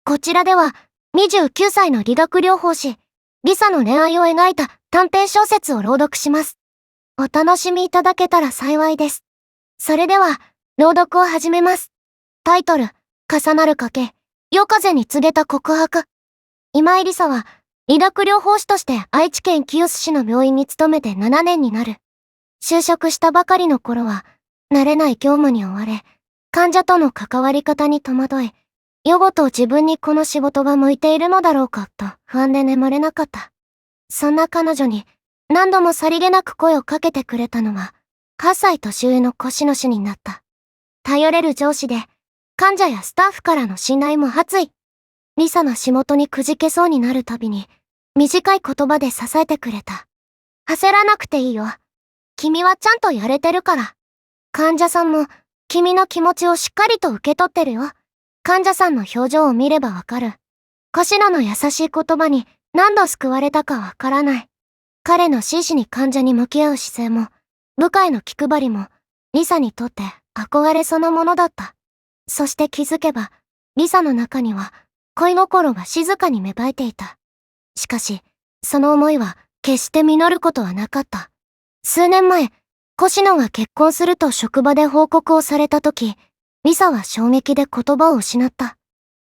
こちらでは、29歳の理学療法士、リサの恋愛を描いた短編小説を朗読します。お楽しみいただけたら幸いです。それでは、朗読を始めます。タイトル、重なる賭け、夜風に告げた告白。今井リサは、理学療法士として愛知県清須市の病院に勤めて7年になる。就職したばかりの頃は、慣れない業務に追われ、患者との関わり方に戸惑い、夜ごと自分にこの仕事が向いているのだろうかと不安で眠れなかった。そんな彼女に何度もさりげなく声をかけてくれたのは、8歳年上の腰の主になった。頼れる上司で、患者やスタッフからの信頼も厚い。リサの仕事にくじけそうになるたびに、短い言葉で支えてくれた。焦らなくていいよ。君はちゃんとやれてるから。患者さんも、君の気持ちをしっかりと受け取ってるよ。患者さんの表情を見ればわかる。腰野の優しい言葉に何度救われたかわからない。彼の真摯に患者に向き合う姿勢も、部下への気配りも、リサにとって憧れそのものだった。そして気づけば、リサの中には恋心が静かに芽生えていた。しかし、その思いは決して実ることはなかった。数年前、腰野が結婚すると職場で報告をされた時、リサは衝撃で言葉を失った。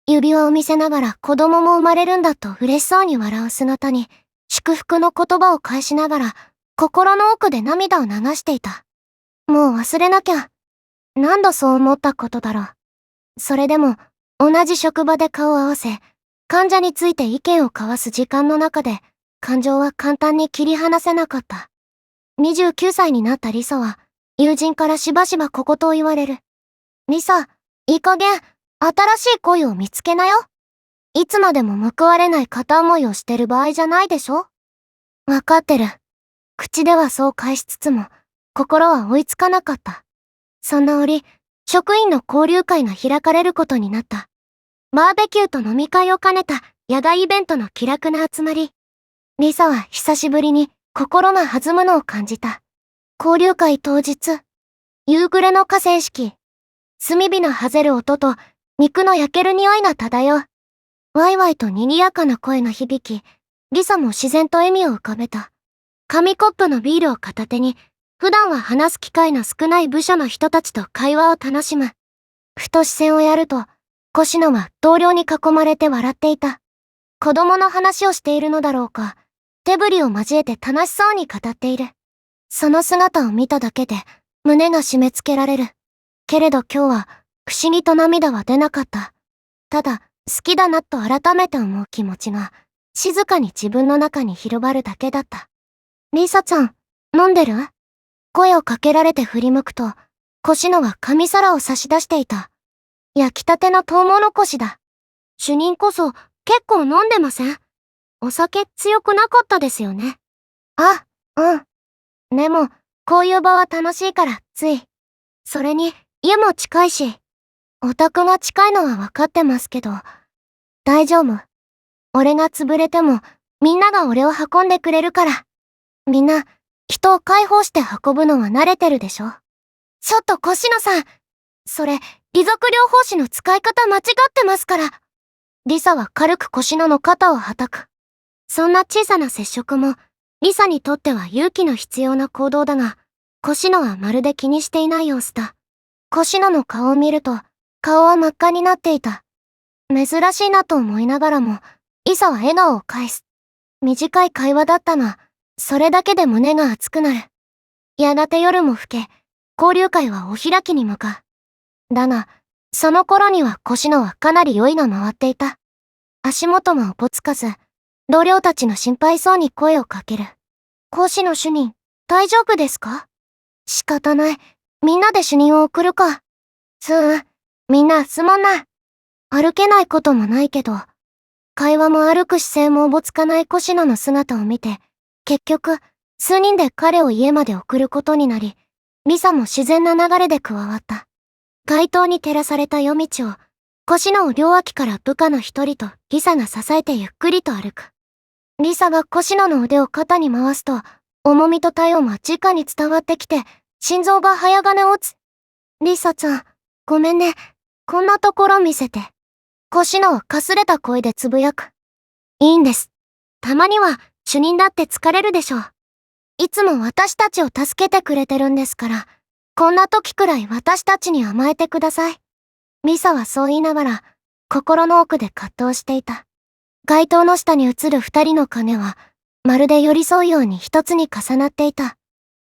指輪を見せながら子供も生まれるんだと嬉しそうに笑う姿に、祝福の言葉を返しながら、心の奥で涙を流していた。もう忘れなきゃ。何度そう思ったことだろう。それでも、同じ職場で顔を合わせ、患者について意見を交わす時間の中で、感情は簡単に切り離せなかった。29歳になったリサは、友人からしばしば小言を言われる。リサ、いい加減、新しい恋を見つけなよ。いつまでも報われない片思いをしてる場合じゃないでしょ？わかってる。口ではそう返しつつも、心は追いつかなかった。そんな折、職員の交流会が開かれることになった。バーベキューと飲み会を兼ねた野外イベントの気楽な集まり。リサは久しぶりに心が弾むのを感じた。交流会当日、夕暮れの河川敷。炭火のはぜる音と肉の焼ける匂いが漂う。ワイワイと賑やかな声が響き、リサも自然と笑みを浮かべた。紙コップのビールを片手に、普段は話す機会の少ない部署の人たちと会話を楽しむ。ふと視線をやると、腰野は同僚に囲まれて笑っていた。子供の話をしているのだろうか、手振りを交えて楽しそうに語っている。その姿を見ただけで胸が締め付けられる。けれど今日は不思議と涙は出なかった。ただ好きだなと改めて思う気持ちが静かに自分の中に広がるだけだった。リサちゃん、飲んでる？声をかけられて振り向くと、腰野は紙皿を差し出していた。焼きたてのトウモロコシだ。主任こそ結構飲んでません？お酒強くなかったですよね。あ、うん。でも、こういう場は楽しいから、つい。それに、家も近いし。お宅が近いのは分かってますけど、大丈夫。俺が潰れても、みんなが俺を運んでくれるから。みんな、人を解放して運ぶのは慣れてるでしょ。ちょっと腰野さん。それ、理属療法士の使い方間違ってますから。リサは軽く腰野の肩をはたく。そんな小さな接触も、リサにとっては勇気の必要な行動だが、腰野はまるで気にしていない様子だ。腰野の顔を見ると、顔は真っ赤になっていた。珍しいなと思いながらも、リサは笑顔を返す。短い会話だったが、それだけで胸が熱くなる。やがて夜も更け、交流会はお開きに向かう。だが、その頃には腰野はかなり酔いが回っていた。足元もおぼつかず、同僚たちの心配そうに声をかける。腰野主任、大丈夫ですか？仕方ない。みんなで主任を送るか。みんなすまんな。歩けないこともないけど、会話も歩く姿勢もおぼつかない腰野の姿を見て、結局、数人で彼を家まで送ることになり、リサも自然な流れで加わった。街灯に照らされた夜道を、腰野を両脇から部下の一人とリサが支えてゆっくりと歩く。リサが腰野の腕を肩に回すと、重みと体温は直に伝わってきて、心臓が早金を打つ。リサちゃん、ごめんね。こんなところ見せて。腰のをかすれた声でつぶやく。いいんです。たまには主任だって疲れるでしょう。いつも私たちを助けてくれてるんですから、こんな時くらい私たちに甘えてください。リサはそう言いながら、心の奥で葛藤していた。街灯の下に映る二人の影は、まるで寄り添うように一つに重なっていた。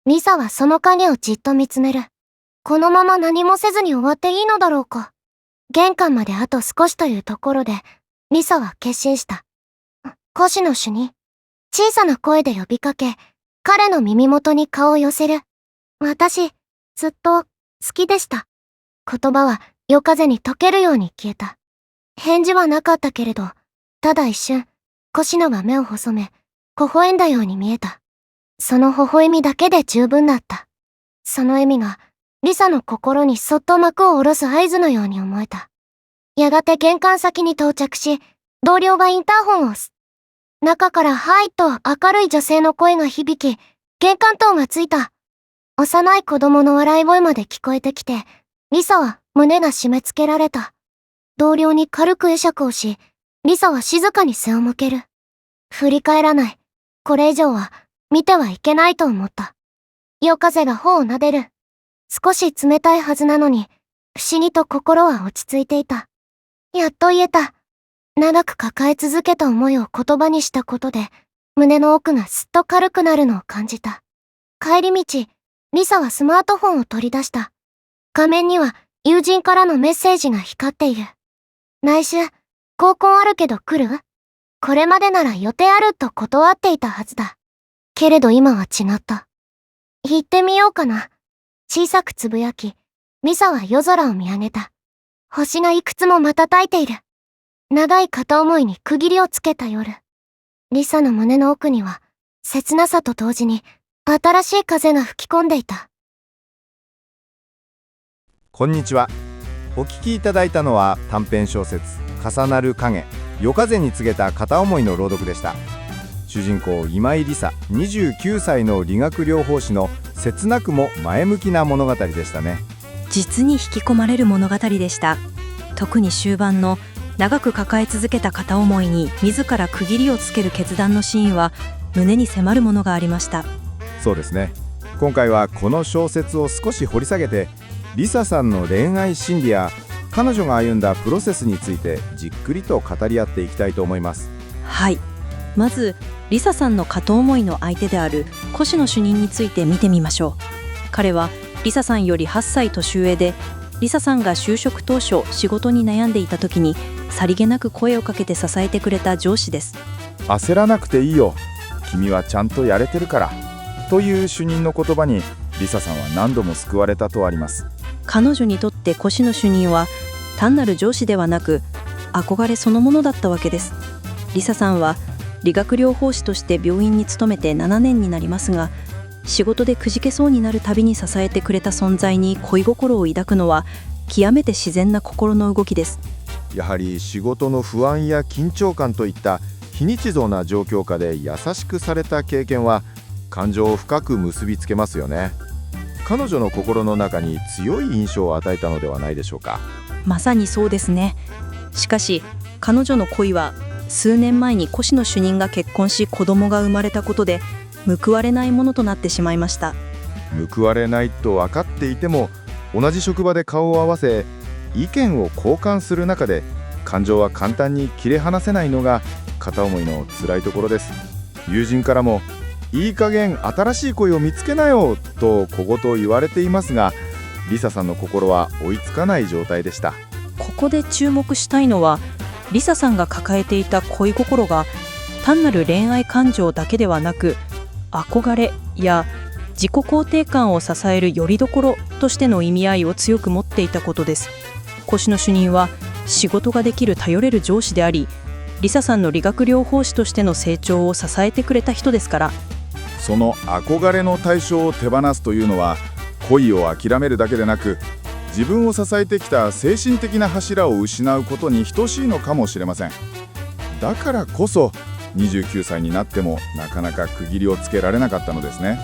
リサはその影をじっと見つめる。このまま何もせずに終わっていいのだろうか。玄関まであと少しというところで、リサは決心した。越野主任。小さな声で呼びかけ、彼の耳元に顔を寄せる。私、ずっと、好きでした。言葉は夜風に溶けるように消えた。返事はなかったけれど、ただ一瞬、越野が目を細め、微笑んだように見えた。その微笑みだけで十分だった。その笑みが、リサの心にそっと幕を下ろす合図のように思えた。やがて玄関先に到着し、同僚がインターホンを押す。中からはいと明るい女性の声が響き、玄関灯がついた。幼い子供の笑い声まで聞こえてきて、リサは胸が締め付けられた。同僚に軽く会釈をし、リサは静かに背を向ける。振り返らない。これ以上は見てはいけないと思った。夜風が頬を撫でる。少し冷たいはずなのに、不思議と心は落ち着いていた。やっと言えた。長く抱え続けた思いを言葉にしたことで、胸の奥がすっと軽くなるのを感じた。帰り道、リサはスマートフォンを取り出した。画面には友人からのメッセージが光っている。来週、合コンあるけど来る？これまでなら予定あると断っていたはずだ。けれど今は違った。行ってみようかな。小さくつぶやき、リサは夜空を見上げた。星がいくつも瞬いている。長い片思いに区切りをつけた夜。リサの胸の奥には、切なさと同時に、新しい風が吹き込んでいた。こんにちは。お聞きいただいたのは短編小説「重なる影」、夜風に告げた片思いの朗読でした。主人公今井リサ、29歳の理学療法士の切なくも前向きな物語でしたね。実に引き込まれる物語でした。特に終盤の長く抱え続けた片思いに自ら区切りをつける決断のシーンは胸に迫るものがありました。そうですね。今回はこの小説を少し掘り下げて、リサさんの恋愛心理や彼女が歩んだプロセスについてじっくりと語り合っていきたいと思います。はい、まずリサさんの片思いの相手である越野主任について見てみましょう。彼はリサさんより8歳年上で、リサさんが就職当初仕事に悩んでいた時にさりげなく声をかけて支えてくれた上司です。焦らなくていいよ、君はちゃんとやれてるからという主任の言葉にリサさんは何度も救われたとあります。彼女にとって越野主任は単なる上司ではなく憧れそのものだったわけです。リサさんは理学療法士として病院に勤めて7年になりますが、仕事でくじけそうになるたびに支えてくれた存在に恋心を抱くのは極めて自然な心の動きです。やはり仕事の不安や緊張感といった非日常な状況下で優しくされた経験は感情を深く結びつけますよね。彼女の心の中に強い印象を与えたのではないでしょうか。まさにそうですね。しかし彼女の恋は数年前に越野主任が結婚し子供が生まれたことで報われないものとなってしまいました。報われないと分かっていても、同じ職場で顔を合わせ意見を交換する中で感情は簡単に切り離せないのが片思いの辛いところです。友人からもいい加減新しい恋を見つけなよと小言言われていますが、リサさんの心は追いつかない状態でした。ここで注目したいのは、リサさんが抱えていた恋心が単なる恋愛感情だけではなく、憧れや自己肯定感を支える拠り所としての意味合いを強く持っていたことです。越野主任は仕事ができる頼れる上司であり、リサさんの理学療法士としての成長を支えてくれた人ですから。その憧れの対象を手放すというのは、恋を諦めるだけでなく、自分を支えてきた精神的な柱を失うことに等しいのかもしれません。だからこそ29歳になってもなかなか区切りをつけられなかったのですね。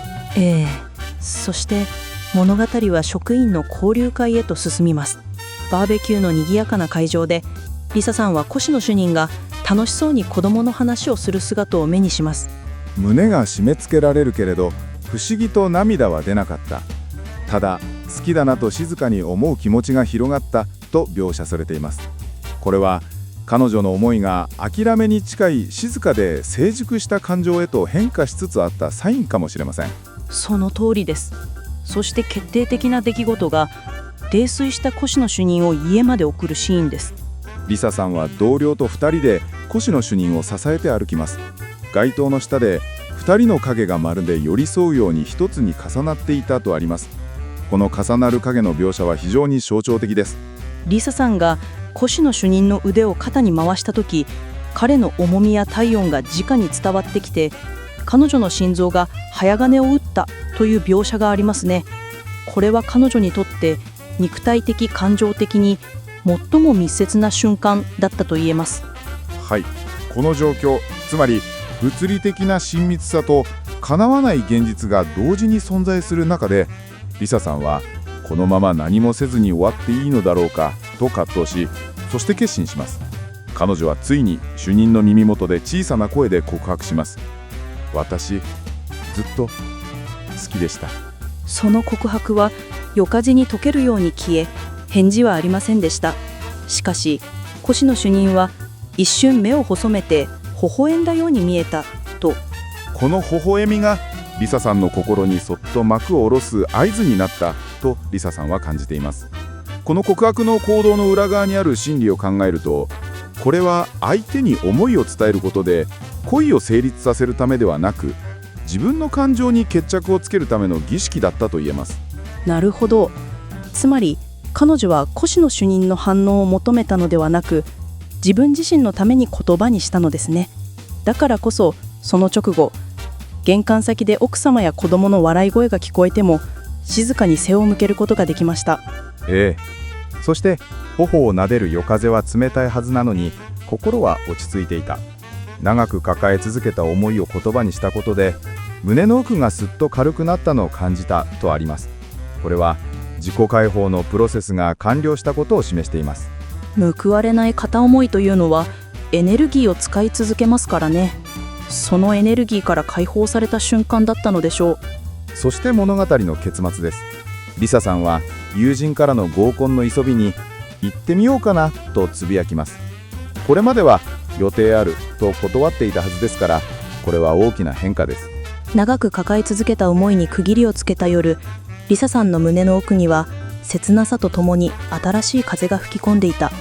そして物語は職員の交流会へと進みます。バーベキューの賑やかな会場でリサさんは越野主任が楽しそうに子供の話をする姿を目にします。胸が締め付けられるけれど不思議と涙は出なかった。ただ好きだなと静かに思う気持ちが広がったと描写されています。これは彼女の思いが諦めに近い静かで成熟した感情へと変化しつつあったサインかもしれません。その通りです。そして決定的な出来事が泥酔した越野主任を家まで送るシーンです。リサさんは同僚と2人で越野主任を支えて歩きます。街灯の下で2人の影がまるで寄り添うように一つに重なっていたとあります。この重なる影の描写は非常に象徴的です。リサさんが越野主任の腕を肩に回した時、彼の重みや体温が直に伝わってきて、彼女の心臓が早金を打ったという描写がありますね。これは彼女にとって肉体的感情的に最も密接な瞬間だったと言えます。はい、この状況、つまり物理的な親密さと叶わない現実が同時に存在する中で、リサさんはこのまま何もせずに終わっていいのだろうかと葛藤し、そして決心します。彼女はついに主任の耳元で小さな声で告白します。私、ずっと好きでした。その告白は夜風に溶けるように消え、返事はありませんでした。しかし越野主任は一瞬目を細めて微笑んだように見えたと。この微笑みがリサさんの心にそっと幕を下ろす合図になったとリサさんは感じています。この告白の行動の裏側にある心理を考えると、これは相手に思いを伝えることで恋を成立させるためではなく、自分の感情に決着をつけるための儀式だったと言えます。なるほど。つまり彼女は越野主任の反応を求めたのではなく、自分自身のために言葉にしたのですね。だからこそその直後、玄関先で奥様や子供の笑い声が聞こえても静かに背を向けることができました。そして頬を撫でる夜風は冷たいはずなのに、心は落ち着いていた。長く抱え続けた思いを言葉にしたことで、胸の奥がすっと軽くなったのを感じたとあります。これは自己解放のプロセスが完了したことを示しています。報われない片思いというのはエネルギーを使い続けますからね。そのエネルギーから解放された瞬間だったのでしょう。そして物語の結末です。リサさんは友人からの合コンの急びに行ってみようかなとつぶやきます。これまでは予定あると断っていたはずですから、これは大きな変化です。長く抱え続けた思いに区切りをつけた夜、リサさんの胸の奥には切なさとともに新しい風が吹き込んでいた。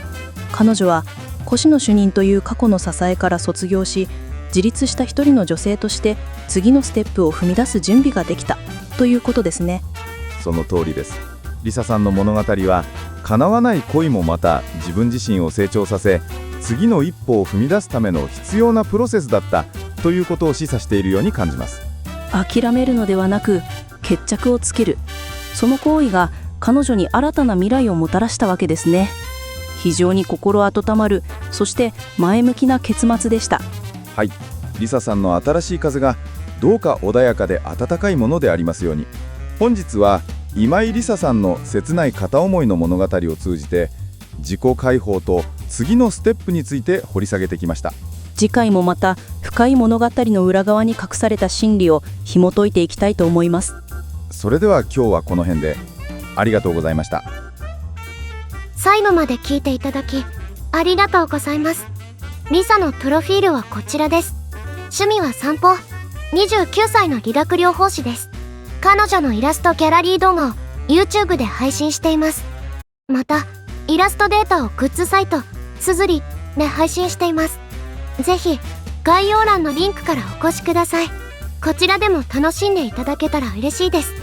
彼女は越野主任という過去の支えから卒業し、自立した一人の女性として次のステップを踏み出す準備ができたということですね。その通りです。リサさんの物語は、叶わない恋もまた自分自身を成長させ、次の一歩を踏み出すための必要なプロセスだったということを示唆しているように感じます。諦めるのではなく決着をつける、その行為が彼女に新たな未来をもたらしたわけですね。非常に心温まる、そして前向きな結末でした。はい、リサさんの新しい風がどうか穏やかで温かいものでありますように。本日は今井リサさんの切ない片思いの物語を通じて、自己解放と次のステップについて掘り下げてきました。次回もまた深い物語の裏側に隠された心理を紐解いていきたいと思います。それでは今日はこの辺で。ありがとうございました。最後まで聞いていただきありがとうございます。リサのプロフィールはこちらです。趣味は散歩。29歳の理学療法士です。彼女のイラストギャラリー動画を YouTube で配信しています。またイラストデータをグッズサイトすずりで配信しています。ぜひ概要欄のリンクからお越しください。こちらでも楽しんでいただけたら嬉しいです。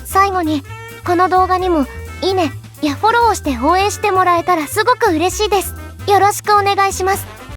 最後にこの動画にもいいねやフォローをして応援してもらえたらすごく嬉しいです。よろしくお願いします。